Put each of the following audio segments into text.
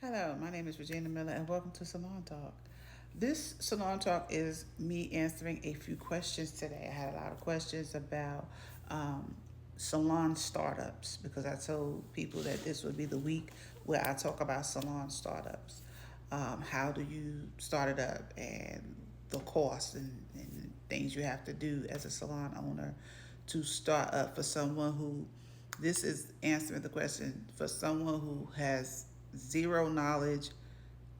Hello, my name is Regina Miller, and welcome to Salon Talk. This Salon Talk is me answering a few questions today. I had a lot of questions about um, salon startups because I told people that this would be the week where I talk about salon startups. How do you start it up, and the costs and things you have to do as a salon owner to start up for someone who, this is answering the question for someone who has zero knowledge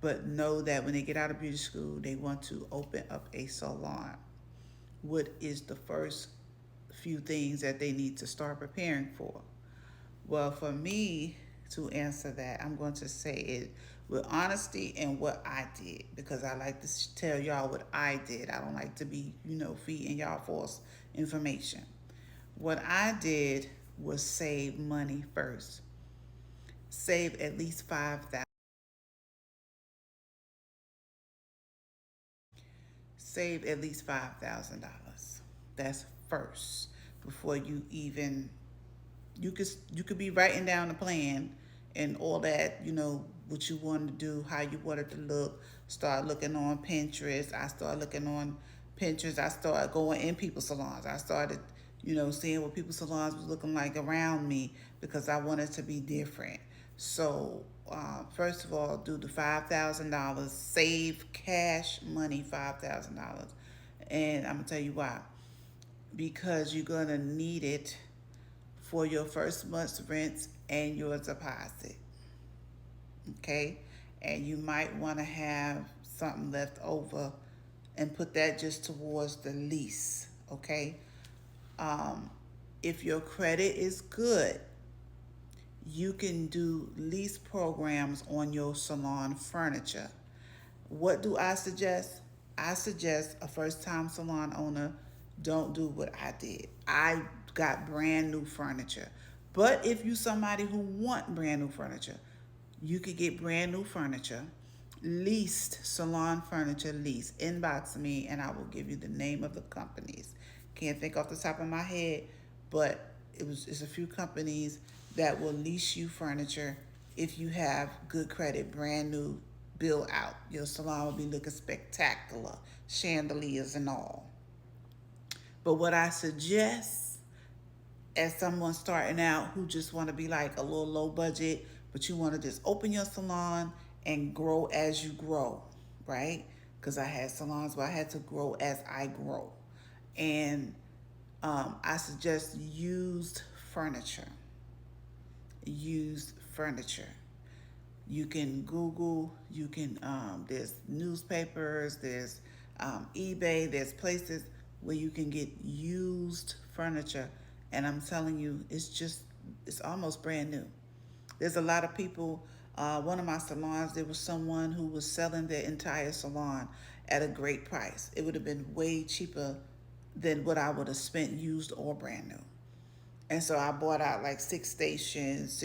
but know that when they get out of beauty school they want to open up a salon. What is the first few things that they need to start preparing for? Well, for me to answer that, I'm going to say it with honesty and what I did, because I like to tell y'all what I did. I don't like to be, feeding y'all false information. What I did was save money first. Save at least 5,000. Save at least $5,000. That's first before you even, you could be writing down a plan and all that, what you want to do, how you want it to look. Start looking on Pinterest. I started looking on Pinterest. I started going in people's salons. I started, seeing what people's salons was looking like around me because I wanted to be different. So, first of all, do the $5,000. Save cash money, $5,000. And I'm going to tell you why. Because you're going to need it for your first month's rent and your deposit. Okay? And you might want to have something left over and put that just towards the lease. Okay? Um, if your credit is good, you can do lease programs on your salon furniture. What do I suggest? I suggest a first time salon owner don't do what I did. I got brand new furniture. But if you somebody who want brand new furniture, you could get brand new furniture, leased salon furniture lease. Inbox me and I will give you the name of the companies. Can't think off the top of my head, but it's a few companies that will lease you furniture if you have good credit, brand new, bill out. Your salon will be looking spectacular, chandeliers and all. But what I suggest as someone starting out who just want to be like a little low budget, but you want to just open your salon and grow as you grow, right? Because I had salons where I had to grow as I grow. And I suggest furniture. Used furniture. You can Google, there's newspapers, there's eBay, there's places where you can get used furniture. And I'm telling you, it's almost brand new. There's a lot of people, one of my salons, there was someone who was selling their entire salon at a great price. It would have been way cheaper than what I would have spent used or brand new. And so I bought out like six stations,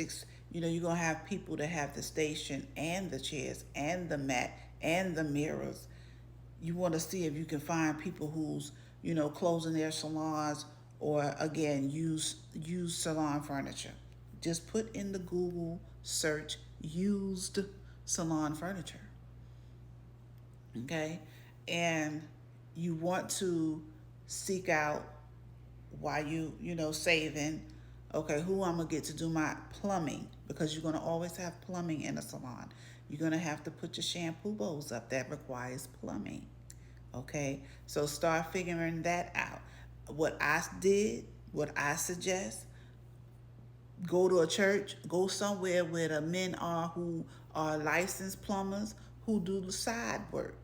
you're going to have people that have the station and the chairs and the mat and the mirrors. You want to see if you can find people who's, closing their salons or again, use salon furniture. Just put in the Google search used salon furniture. Okay? And you want to seek out while saving, okay, who I'm gonna get to do my plumbing, because you're gonna always have plumbing in a salon. You're gonna have to put your shampoo bowls up, that requires plumbing. Okay, so start figuring that out. What I suggest, go to a church, go somewhere where the men are who are licensed plumbers who do the side work,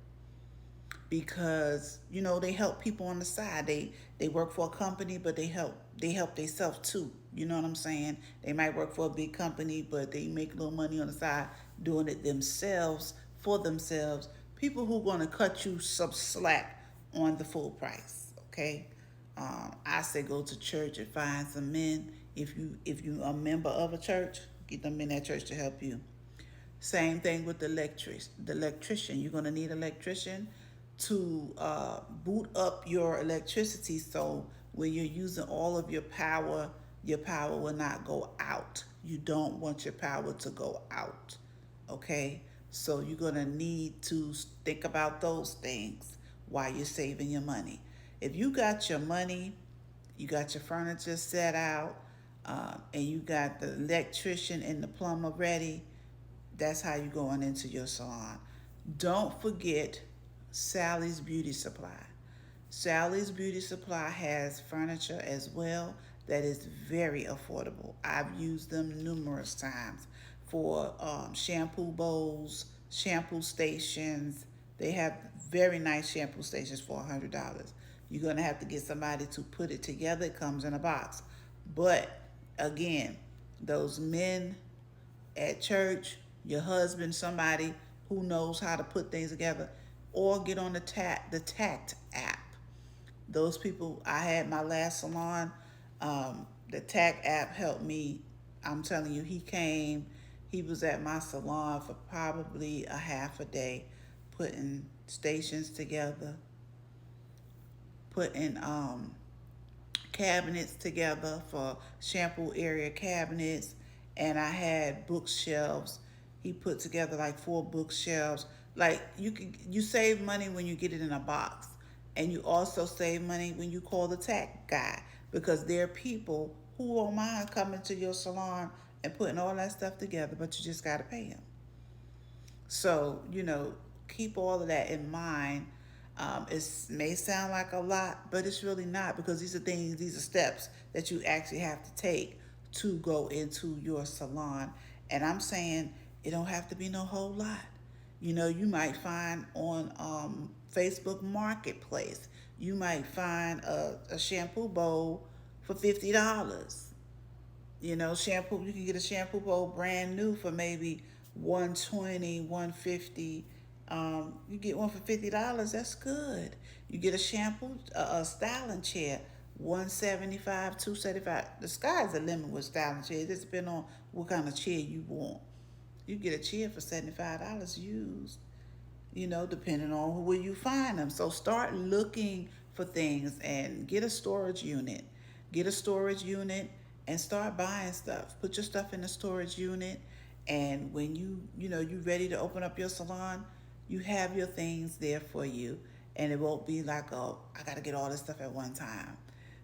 because they help people on the side. They work for a company, but they help themselves too. You know what I'm saying? They might work for a big company, but they make a little money on the side doing it themselves for themselves. People who going to cut you some slack on the full price. Okay, I say go to church and find some men. If you a member of a church, get them in that church to help you. Same thing with the electrician. You're gonna need an electrician to boot up your electricity, so when you're using all of your power will not go out. You don't want your power to go out. okay? So you're gonna need to think about those things while you're saving your money. If you got your money, you got your furniture set out, and you got the electrician and the plumber ready, that's how you're going into your salon. Don't forget Sally's Beauty Supply. Sally's Beauty Supply has furniture as well that is very affordable. I've used them numerous times for shampoo bowls, shampoo stations. They have very nice shampoo stations for $100. You're going to have to get somebody to put it together. It comes in a box. But again, those men at church, your husband, somebody who knows how to put things together, or get on the Tact app. Those people, I had my last salon. The Tact app helped me. I'm telling you, he came. He was at my salon for probably a half a day, putting stations together, putting cabinets together for shampoo area cabinets, and I had bookshelves. He put together like 4 bookshelves. Like you save money when you get it in a box, and you also save money when you call the tech guy, because there are people who won't mind coming to your salon and putting all that stuff together, but you just gotta pay them. So, keep all of that in mind. It may sound like a lot, but it's really not, because these are steps that you actually have to take to go into your salon. And I'm saying it don't have to be no whole lot. You might find on Facebook Marketplace, you might find a shampoo bowl for $50. Shampoo, you can get a shampoo bowl brand new for maybe 120, 150. You get one for $50, that's good. You get a shampoo, a styling chair, 175, 275. The sky's the limit with styling chairs. It depends on what kind of chair you want. You get a chair for $75 used, depending on where you find them. So start looking for things and get a storage unit. Get a storage unit and start buying stuff. Put your stuff in the storage unit, and when you ready to open up your salon, you have your things there for you, and it won't be like, oh, I got to get all this stuff at one time.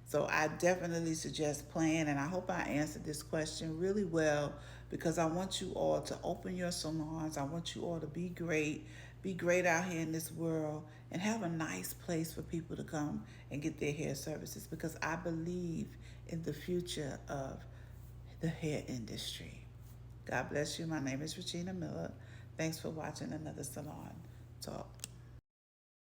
So I definitely suggest plan, and I hope I answered this question really well, because I want you all to open your salons. I want you all to be great out here in this world, and have a nice place for people to come and get their hair services, because I believe in the future of the hair industry. God bless you. My name is Regina Miller. Thanks for watching another Salon Talk.